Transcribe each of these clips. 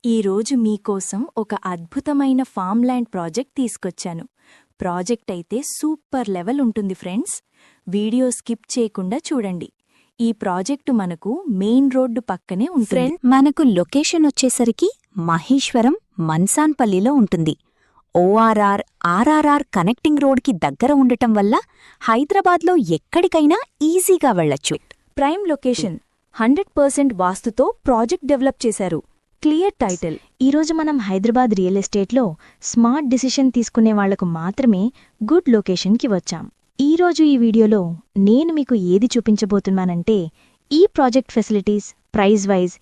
ఈరోజు మీకోసం ఒక అద్భుతమైన ఫామ్ ల్యాండ్ ప్రాజెక్ట్ తీసుకొచ్చాను. ప్రాజెక్ట్ అయితే సూపర్ లెవెల్ ఉంటుంది ఫ్రెండ్స్. వీడియో స్కిప్ చేయకుండా చూడండి. ఈ ప్రాజెక్టు మనకు మెయిన్ రోడ్డు పక్కనే ఉంటుంది. మనకు లొకేషన్ వచ్చేసరికి మహేశ్వరం మన్సాన్పల్లిలో ఉంటుంది. ఓఆర్ఆర్ ఆర్ఆర్ఆర్ కనెక్టింగ్ రోడ్కి దగ్గర ఉండటం వల్ల హైదరాబాద్లో ఎక్కడికైనా ఈజీగా వెళ్లొచ్చు. ప్రైమ్ లొకేషన్, 100% వాస్తుతో ప్రాజెక్ట్ డెవలప్ చేశారు. Clear title. ఈరోజు మనం హైదరాబాద్ రియల్ ఎస్టేట్లో స్మార్ట్ డిసిషన్ తీసుకునే వాళ్లకు మాత్రమే గుడ్ లొకేషన్కి వచ్చాం. ఈరోజు ఈ వీడియోలో నేను మీకు ఏది చూపించబోతున్నానంటే ఈ ప్రాజెక్ట్ ఫెసిలిటీస్, ప్రైస్ వైజ్,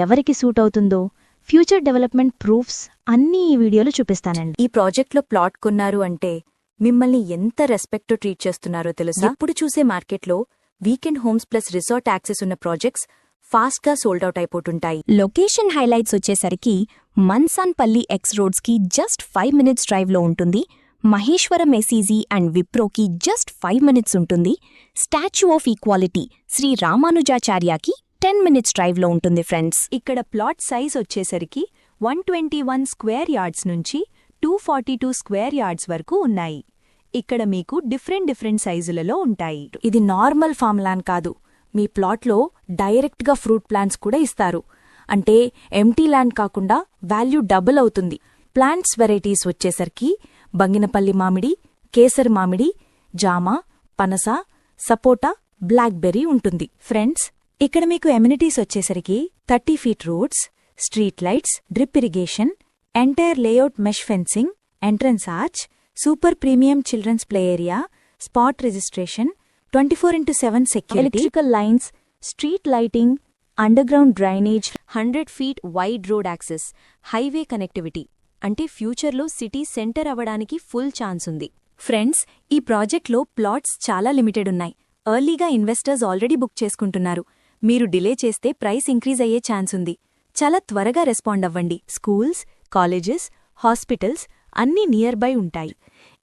ఎవరికి సూట్ అవుతుందో, ఫ్యూచర్ డెవలప్మెంట్ ప్రూఫ్స్ అన్నీ ఈ వీడియోలో చూపిస్తానండి. ఈ ప్రాజెక్ట్లో ప్లాట్ కొన్నారు అంటే మిమ్మల్ని ఎంత రెస్పెక్ట్తో ట్రీట్ చేస్తున్నారో తెలుసా? ఇప్పుడు చూసే మార్కెట్లో weekend homes plus resort access ఉన్న ప్రాజెక్ట్స్ ఫాస్ట్గా సోల్డ్ అవుట్ అయిపోతుంటాయి. లొకేషన్ హైలైట్స్ వచ్చేసరికి మన్సాన్పల్లి ఎక్స్ రోడ్స్కి జస్ట్ 5 minutes డ్రైవ్లో ఉంటుంది. మహేశ్వరం ఎస్ఈజీ అండ్ విప్రోకి జస్ట్ 5 minutes ఉంటుంది. స్టాచ్యూ ఆఫ్ ఈక్వాలిటీ శ్రీ రామానుజాచార్యకి 10 minutes డ్రైవ్లో ఉంటుంది ఫ్రెండ్స్. ఇక్కడ ప్లాట్ సైజ్ వచ్చేసరికి 121 స్క్వేర్ యార్డ్స్ నుంచి 242 స్క్వేర్ యార్డ్స్ వరకు ఉన్నాయి. ఇక్కడ మీకు డిఫరెంట్ సైజులలో ఉంటాయి. ఇది నార్మల్ ఫామ్ ల్యాండ్ కాదు. మీ ప్లాట్లో డైరెక్ట్గా ఫ్రూట్ ప్లాంట్స్ కూడా ఇస్తారు. అంటే ఎంటీ ల్యాండ్ కాకుండా వాల్యూ డబుల్ అవుతుంది. ప్లాంట్స్ వెరైటీస్ వచ్చేసరికి బంగినపల్లి మామిడి, కేసర్ మామిడి, జామ, పనస, సపోటా, బ్లాక్బెర్రీ ఉంటుంది. ఫ్రెండ్స్, ఇక్కడ మీకు ఎమ్యూనిటీస్ వచ్చేసరికి 30 feet roads, street lights, drip irrigation, entire layout mesh fencing, entrance arch, super premium children's play area, spot registration, 24/7 security, electrical lines, street lighting, underground drainage, 100 feet wide road access, highway connectivity. అంటే ఫ్యూచర్లో city centre అవ్వడానికి full chance ఉంది. Friends, ఈ ప్రాజెక్ట్లో plots చాలా limited ఉన్నాయి. ఎర్లీగా investors already book చేసుకుంటున్నారు. మీరు డిలే చేస్తే ప్రైస్ ఇంక్రీజ్ అయ్యే ఛాన్స్ ఉంది. చాలా త్వరగా రెస్పాండ్ అవ్వండి. స్కూల్స్, కాలేజెస్, హాస్పిటల్స్ అన్నీ నియర్ బై ఉంటాయి.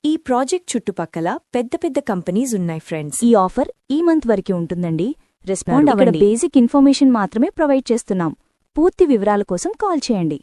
ఈ ప్రాజెక్ట్ చుట్టుపక్కల పెద్ద కంపెనీస్ ఉన్నాయి ఫ్రెండ్స్. ఈ ఆఫర్ ఈ మంత్ వరకు ఉంటుందండి. రెస్పాండ్ అవ్వండి. బేసిక్ ఇన్ఫర్మేషన్ మాత్రమే ప్రొవైడ్ చేస్తున్నాం. పూర్తి వివరాల కోసం కాల్ చేయండి.